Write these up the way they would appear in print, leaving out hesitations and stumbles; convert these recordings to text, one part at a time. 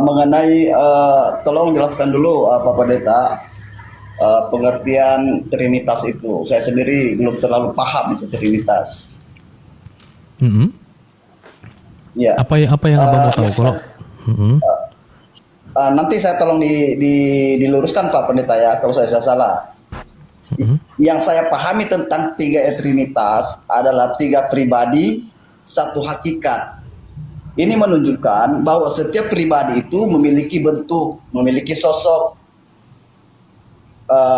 Mengenai tolong jelaskan dulu Pak Pendeta pengertian Trinitas itu. Saya sendiri belum terlalu paham itu Trinitas. Mm-mm. Ya. Apa yang abang mau tahu? Kalau nanti saya tolong diluruskan Pak Pendeta ya kalau saya salah. Yang saya pahami tentang tiga Trinitas adalah tiga pribadi, satu hakikat. Ini menunjukkan bahwa setiap pribadi itu memiliki bentuk, memiliki sosok,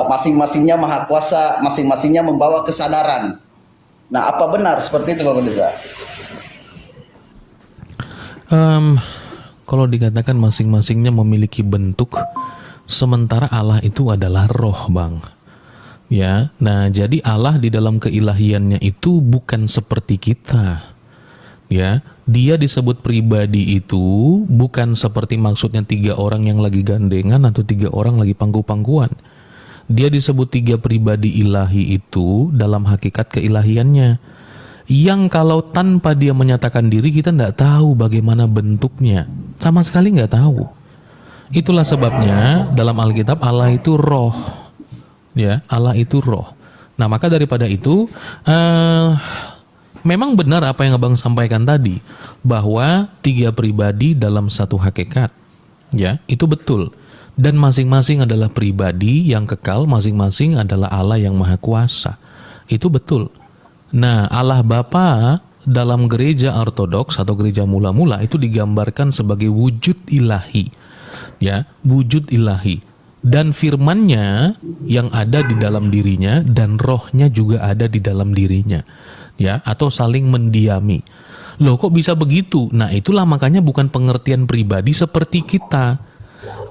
masing-masingnya maha kuasa, masing-masingnya membawa kesadaran. Nah, apa benar seperti itu Pak Pendeta? Kalau dikatakan masing-masingnya memiliki bentuk, sementara Allah itu adalah roh, Bang. Ya, nah jadi Allah di dalam keilahiannya itu bukan seperti kita. Ya, dia disebut pribadi itu bukan seperti maksudnya 3 orang yang lagi gandengan atau 3 orang lagi pangku-pangkuan. Dia disebut 3 pribadi ilahi itu dalam hakikat keilahiannya. Yang kalau tanpa dia menyatakan diri kita tidak tahu bagaimana bentuknya. Sama sekali nggak tahu. Itulah sebabnya dalam Alkitab Allah itu roh. Ya, Allah itu roh. Nah, maka daripada itu memang benar apa yang Abang sampaikan tadi, bahwa 3 pribadi dalam satu hakikat. Ya, itu betul. Dan masing-masing adalah pribadi yang kekal, masing-masing adalah Allah yang maha kuasa. Itu betul. Nah, Allah Bapa dalam gereja ortodoks atau gereja mula-mula itu digambarkan sebagai wujud ilahi. Ya, wujud ilahi. Dan firman-Nya yang ada di dalam dirinya dan rohnya juga ada di dalam dirinya. Ya, atau saling mendiami. Loh, kok bisa begitu? Nah, itulah makanya bukan pengertian pribadi seperti kita.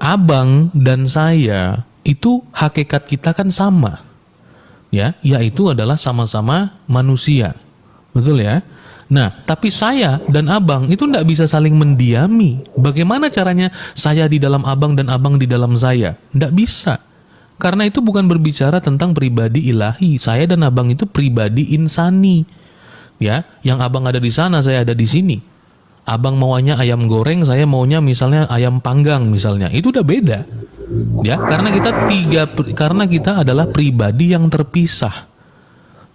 Abang dan saya itu hakikat kita kan sama. Ya, yaitu adalah sama-sama manusia. Betul ya? Nah, tapi saya dan abang itu tidak bisa saling mendiami. Bagaimana caranya saya di dalam abang dan abang di dalam saya? Tidak bisa. Karena itu bukan berbicara tentang pribadi ilahi. Saya dan abang itu pribadi insani. Ya, yang abang ada di sana, saya ada di sini. Abang maunya ayam goreng, saya maunya misalnya ayam panggang misalnya. Itu udah beda. Ya, karena kita adalah pribadi yang terpisah.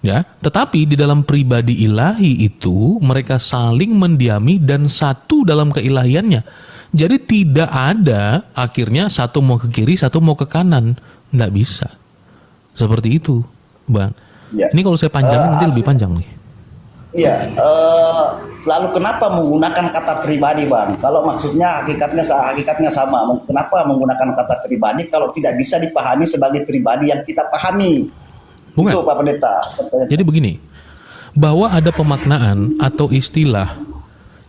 Ya, tetapi di dalam pribadi ilahi itu mereka saling mendiami dan satu dalam keilahiannya. Jadi tidak ada akhirnya satu mau ke kiri, satu mau ke kanan. Nggak bisa. Seperti itu, Bang. Ya. Ini kalau saya panjangin nanti lebih panjang nih. Iya, lalu kenapa menggunakan kata pribadi, Bang? Kalau maksudnya hakikatnya sama, kenapa menggunakan kata pribadi kalau tidak bisa dipahami sebagai pribadi yang kita pahami? Bukan. Itu Pak Pendeta. Jadi begini, bahwa ada pemaknaan atau istilah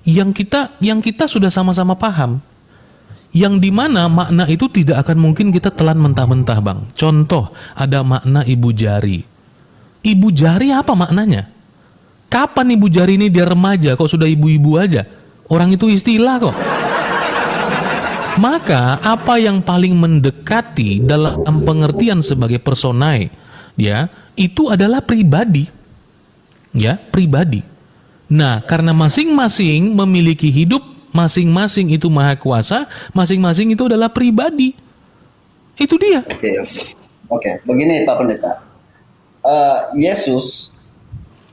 yang kita sudah sama-sama paham, yang dimana makna itu tidak akan mungkin kita telan mentah-mentah, Bang. Contoh, ada makna ibu jari. Ibu jari apa maknanya? Kapan ibu jari ini dia remaja kok sudah ibu-ibu aja? Orang itu istilah kok. Maka apa yang paling mendekati dalam pengertian sebagai personae, ya, itu adalah pribadi. Ya, pribadi. Nah, karena masing-masing memiliki hidup, masing-masing itu maha kuasa, masing-masing itu adalah pribadi. Itu dia. Oke. Begini Pak Pendeta. Yesus,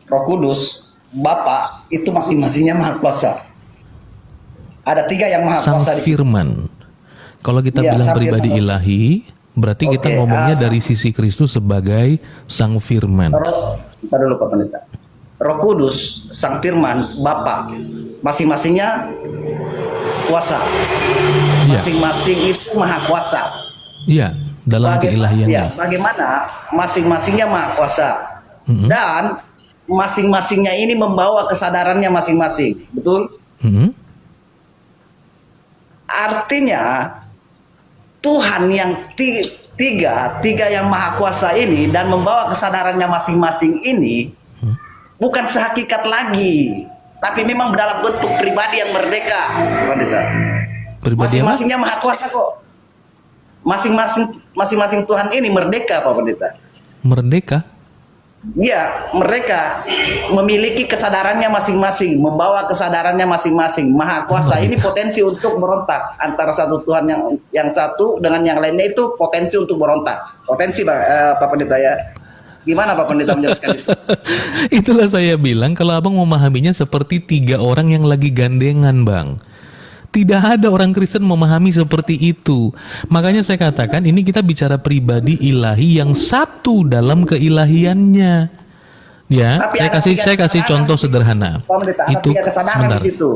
Roh Kudus, Bapa itu masing-masingnya maha kuasa. Ada 3 yang maha kuasa di situ. Firman. Kalau kita bilang pribadi firman ilahi, berarti kita ngomongnya dari sisi Kristus sebagai Sang Firman. Kita dulu Pak Pendeta. Roh Kudus, Sang Firman, Bapa, masing-masingnya kuasa. Masing-masing itu maha kuasa. Iya, dalam keilahiannya. Ya, bagaimana masing-masingnya maha kuasa. Dan masing-masingnya ini membawa kesadarannya masing-masing. Betul? Artinya Tuhan yang tiga yang maha kuasa ini dan membawa kesadarannya masing-masing ini bukan sehakikat lagi, tapi memang dalam bentuk pribadi yang merdeka. Masing-masingnya maha kuasa kok. Masing-masing Tuhan ini merdeka, Pak Pendeta. Merdeka? Iya, mereka memiliki kesadarannya masing-masing, membawa kesadarannya masing-masing. Maha Kuasa ini potensi untuk berontak antara satu Tuhan yang satu dengan yang lainnya, itu potensi untuk berontak. Potensi, Pak Pendeta ya. Gimana Pak Pendeta menjelaskan itu? Itulah saya bilang kalau abang memahaminya seperti 3 orang yang lagi gandengan, Bang. Tidak ada orang Kristen memahami seperti itu. Makanya saya katakan ini kita bicara pribadi ilahi yang satu dalam keilahiannya. Ya, Tapi saya kasih contoh sederhana. Pak Pendeta, ada Itu 3 kesadaran bentar. di situ.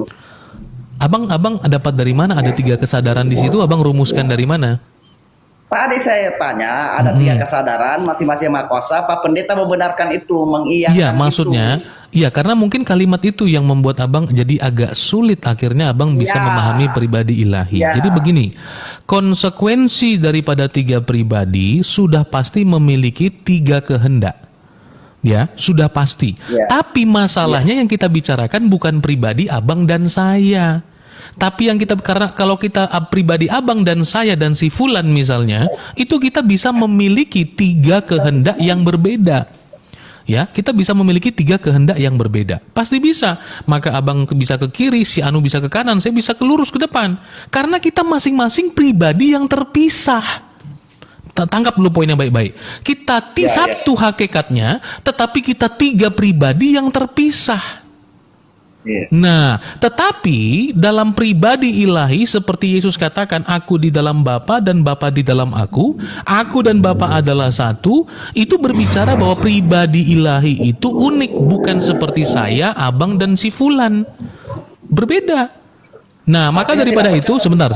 Abang dapat dari mana ada 3 kesadaran di situ? Abang rumuskan dari mana? Tadi saya tanya, ada 3 kesadaran masing-masing Maha Kuasa. Pak Pendeta membenarkan itu, mengiyakan Iya, itu. maksudnya, iya karena mungkin kalimat itu yang membuat abang jadi agak sulit akhirnya abang bisa Ya. memahami pribadi ilahi. Ya. Jadi begini, konsekuensi daripada 3 pribadi sudah pasti memiliki 3 kehendak. Ya, sudah pasti. Ya. Tapi masalahnya yang kita bicarakan bukan pribadi abang dan saya. Tapi yang kita, karena kalau kita pribadi abang dan saya dan si Fulan misalnya, itu kita bisa memiliki 3 kehendak yang berbeda. Ya, kita bisa memiliki 3 kehendak yang berbeda. Pasti bisa. Maka abang bisa ke kiri, si Anu bisa ke kanan, saya bisa ke lurus ke depan. Karena kita masing-masing pribadi yang terpisah. Tangkap dulu poinnya baik-baik. Kita satu hakikatnya, tetapi kita 3 pribadi yang terpisah. Iya. Nah, tetapi dalam pribadi ilahi seperti Yesus katakan, aku di dalam Bapa dan Bapa di dalam aku dan Bapa adalah satu, itu berbicara bahwa pribadi ilahi itu unik, bukan seperti saya, abang dan si Fulan. Berbeda. Nah, maka daripada itu, sebentar.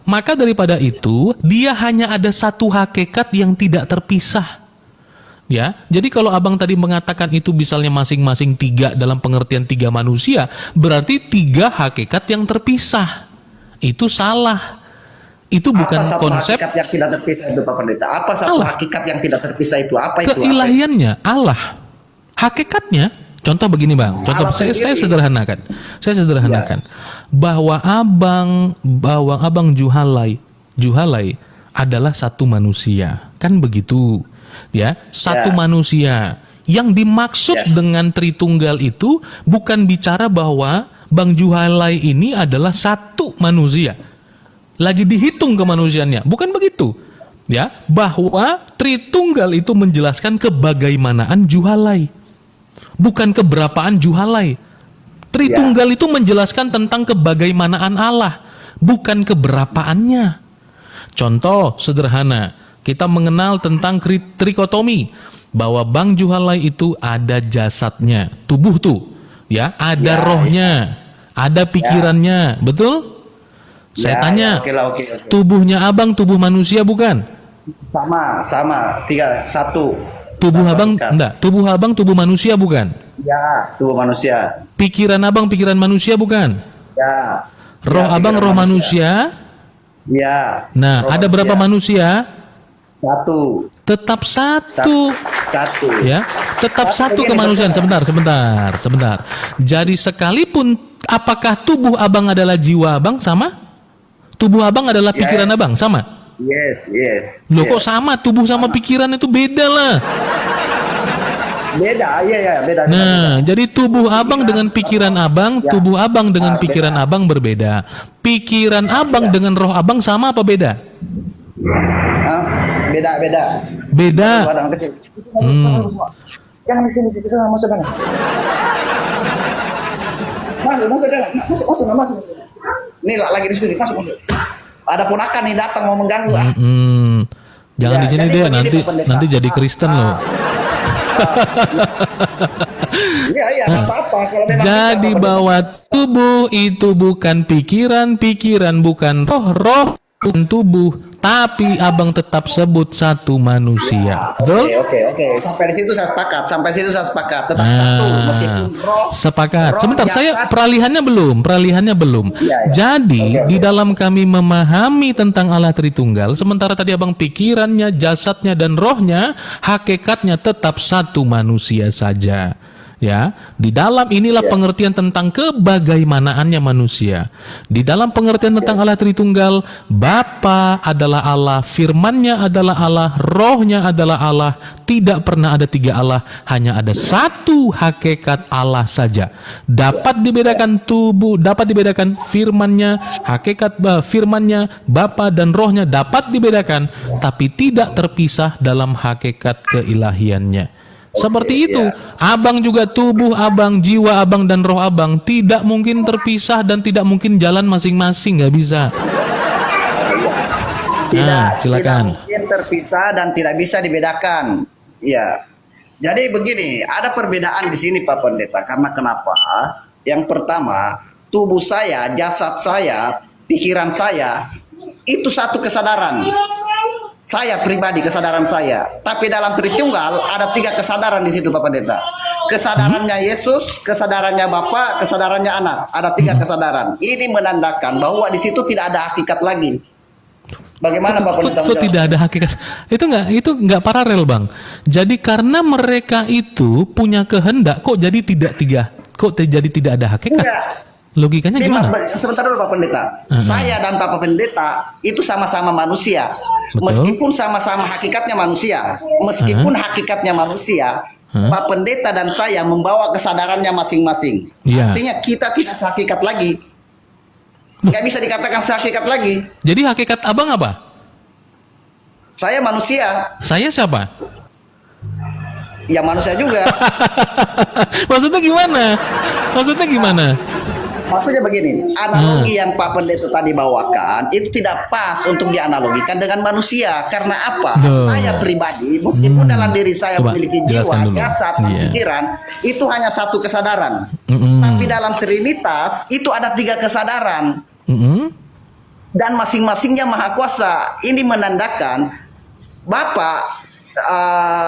Maka daripada itu, dia hanya ada satu hakikat yang tidak terpisah. Ya, jadi kalau abang tadi mengatakan itu misalnya masing-masing 3 dalam pengertian 3 manusia, berarti 3 hakikat yang terpisah. Itu salah. Itu bukan Apa satu konsep hakikat yang tidak terpisah itu Pak Pendeta? Apa satu Allah. hakikat yang tidak terpisah itu? Apa itu? keilahiannya, Allah. Hakikatnya, contoh begini Bang, contoh Allah saya sendiri. sederhanakan. Bahwa abang Juhalai adalah satu manusia. Kan begitu. Ya, satu manusia. Yang dimaksud dengan Tritunggal itu bukan bicara bahwa Bang Juhalai ini adalah satu manusia. Lagi dihitung kemanusiaannya, bukan begitu. Ya, bahwa Tritunggal itu menjelaskan kebagaimanaan Juhalai. Bukan keberapaan Juhalai. Tritunggal itu menjelaskan tentang kebagaimanaan Allah, bukan keberapaannya. Contoh sederhana, kita mengenal tentang trikotomi, bahwa Bang Juhalai itu ada jasadnya, tubuh tuh, ya, ada rohnya, ada pikirannya, betul? Saya tanya, Oke. tubuhnya abang tubuh manusia bukan? Sama, 3, 1. Tubuh abang enggak, tubuh abang tubuh manusia bukan? Ya, tubuh manusia. Pikiran abang pikiran manusia bukan? Ya. Roh abang roh manusia. Ya. Nah, roh ada berapa manusia? 1. Tetap satu. 1. Ya, tetap satu kemanusiaan. Sebentar. Jadi sekalipun apakah tubuh abang adalah jiwa abang sama? Tubuh abang adalah pikiran abang sama? Yes. Loh kok sama? Tubuh sama pikiran itu beda lah. Beda. Nah, jadi tubuh abang dengan pikiran abang, tubuh abang dengan pikiran abang berbeda. Pikiran abang dengan roh abang sama apa beda? Beda. Beda. Badan kecil. Jangan di sini masuk dalam. Masuk. Nih lagi diskusi, masuk. Ada ponakan nih datang mau mengganggu. Jangan di sini jadi dia begini, Pak Pendeta. nanti jadi Kristen loh. Iya, nggak apa-apa. Kalau memang Jadi bisa, bahwa tubuh itu bukan pikiran bukan roh bukan tubuh, tapi abang tetap sebut satu manusia. Betul? Oke. Sampai di situ saya sepakat. Tetap satu meskipun roh. Sepakat. roh Sebentar, yang saya satu. peralihannya belum. Iya. Jadi Oke. di dalam kami memahami tentang Allah Tritunggal, sementara tadi abang pikirannya, jasadnya dan rohnya, hakikatnya tetap satu manusia saja. Ya, di dalam inilah pengertian tentang kebagaimanaannya manusia. Di dalam pengertian tentang Allah Tritunggal, Bapa adalah Allah, firman-Nya adalah Allah, Roh-Nya adalah Allah. Tidak pernah ada tiga Allah, hanya ada satu hakikat Allah saja. Dapat dibedakan tubuh, dapat dibedakan firman-Nya, hakikat firman-Nya, Bapa dan Roh-Nya dapat dibedakan, tapi tidak terpisah dalam hakikat keilahiannya. Seperti itu, abang juga tubuh abang, jiwa abang dan roh abang tidak mungkin terpisah dan tidak mungkin jalan masing-masing, nggak bisa. Nah, silakan. Tidak mungkin terpisah dan tidak bisa dibedakan. Ya, jadi begini, ada perbedaan di sini Pak Pendeta. Karena kenapa? Yang pertama, tubuh saya, jasad saya, pikiran saya itu satu kesadaran. Saya pribadi, kesadaran saya. Tapi dalam Tritunggal ada tiga kesadaran di situ Pak Pendeta. Kesadarannya Yesus, kesadarannya Bapa, kesadarannya Anak. Ada tiga kesadaran. Ini menandakan bahwa di situ tidak ada hakikat lagi. Bagaimana Pak Pendeta? Kok tidak ada hakikat? Itu nggak paralel Bang. Jadi karena mereka itu punya kehendak, kok jadi tidak ada hakikat? Enggak. Logikanya gimana? Sebentar dulu Pak Pendeta. Saya dan Bapak Pendeta itu sama-sama manusia. Betul. Meskipun sama-sama hakikatnya manusia. Meskipun hakikatnya manusia, Pak Pendeta dan saya membawa kesadarannya masing-masing. Artinya kita tidak sehakikat lagi. Nggak bisa dikatakan sehakikat lagi. Jadi hakikat abang apa? Saya manusia. Saya siapa? Ya manusia juga. Maksudnya gimana? Maksudnya begini, analogi yang Pak Pendeta tadi bawakan itu tidak pas untuk dianalogikan dengan manusia. Karena apa? Saya pribadi, meskipun dalam diri saya memiliki jiwa, jasad, pikiran, itu hanya satu kesadaran. Tapi dalam Trinitas itu ada tiga kesadaran. Dan masing-masingnya Maha Kuasa. Ini menandakan Bapa,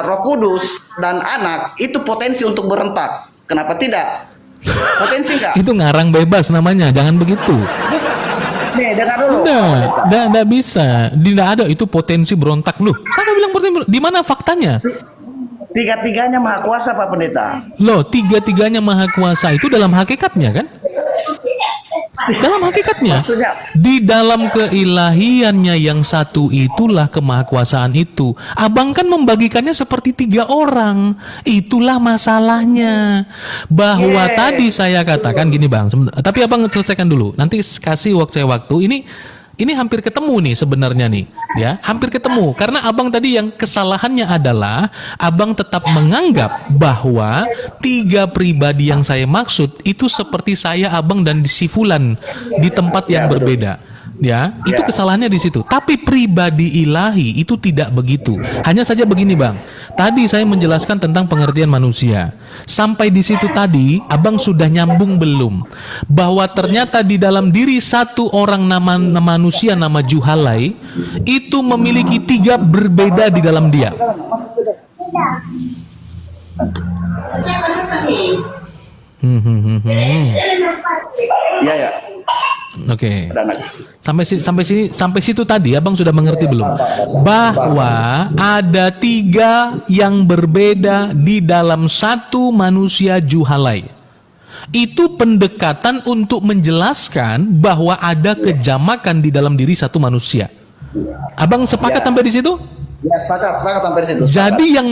Roh Kudus, dan Anak itu potensi untuk berentak. Kenapa tidak? Potensi enggak? Itu ngarang bebas namanya, jangan begitu. Nih, dengar dulu. Nggak bisa. Tidak ada itu potensi berontak loh. Saya bilang potensi, di mana faktanya? Tiga-tiganya Maha Kuasa Pak Pendeta. Loh, tiga-tiganya Maha Kuasa itu dalam hakikatnya kan? Dalam hakikatnya, Maksudnya, di dalam keilahiannya yang satu itulah kemahakuasaan itu. Abang kan membagikannya seperti tiga orang. Itulah masalahnya. Bahwa tadi saya katakan gini Bang, tapi abang selesaikan dulu. Nanti kasih waktu. Ini hampir ketemu nih sebenarnya nih, ya, hampir ketemu. Karena abang tadi yang kesalahannya adalah abang tetap menganggap bahwa tiga pribadi yang saya maksud itu seperti saya, abang dan si Fulan di tempat yang berbeda. Ya, itu kesalahannya di situ. Tapi pribadi ilahi itu tidak begitu. Hanya saja begini Bang. Tadi saya menjelaskan tentang pengertian manusia. Sampai di situ tadi, abang sudah nyambung belum? Bahwa ternyata di dalam diri satu orang manusia nama Juhalai itu memiliki tiga berbeda di dalam dia. ya. Oke. Sampai situ tadi abang sudah mengerti belum? Bahwa ada tiga yang berbeda di dalam satu manusia Juhalai. Itu pendekatan untuk menjelaskan bahwa ada kejamakan di dalam diri satu manusia. Abang sepakat sampai di situ? Ya, sepakat sampai di situ. Jadi yang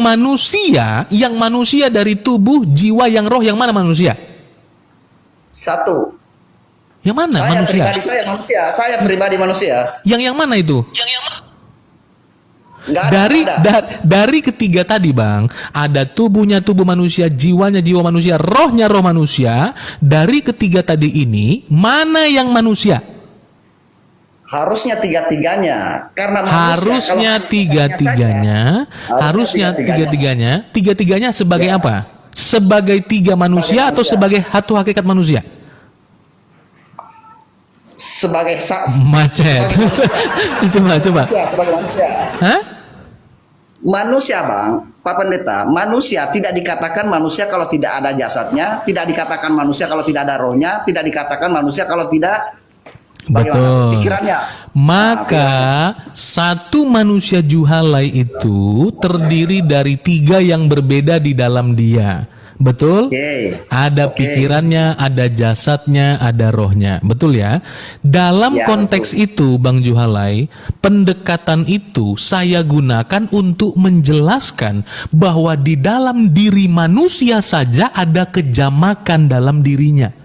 manusia dari tubuh, jiwa, yang roh, yang mana manusia? Satu. Yang mana manusia? Saya pribadi manusia. Yang mana itu? Dari ketiga tadi Bang, ada tubuhnya tubuh manusia, jiwanya jiwa manusia, rohnya roh manusia. Dari ketiga tadi ini, mana yang manusia? Harusnya tiga-tiganya. Karena harusnya tiga-tiganya sebagai apa? Sebagai tiga manusia atau sebagai satu hakikat manusia? Sebagai macet. Coba. Sebagai manusia. Hah? Manusia Bang, Pak Pendeta, manusia tidak dikatakan manusia kalau tidak ada jasadnya, tidak dikatakan manusia kalau tidak ada rohnya, tidak dikatakan manusia kalau tidak betul pikirannya. Maka satu manusia Juhalai itu terdiri dari tiga yang berbeda di dalam dia. Betul? Oke. Ada Oke. pikirannya, ada jasadnya, ada rohnya. Betul ya? Dalam Ya, konteks itu, Bang Juhalai, pendekatan itu saya gunakan untuk menjelaskan bahwa di dalam diri manusia saja ada kejamakan dalam dirinya.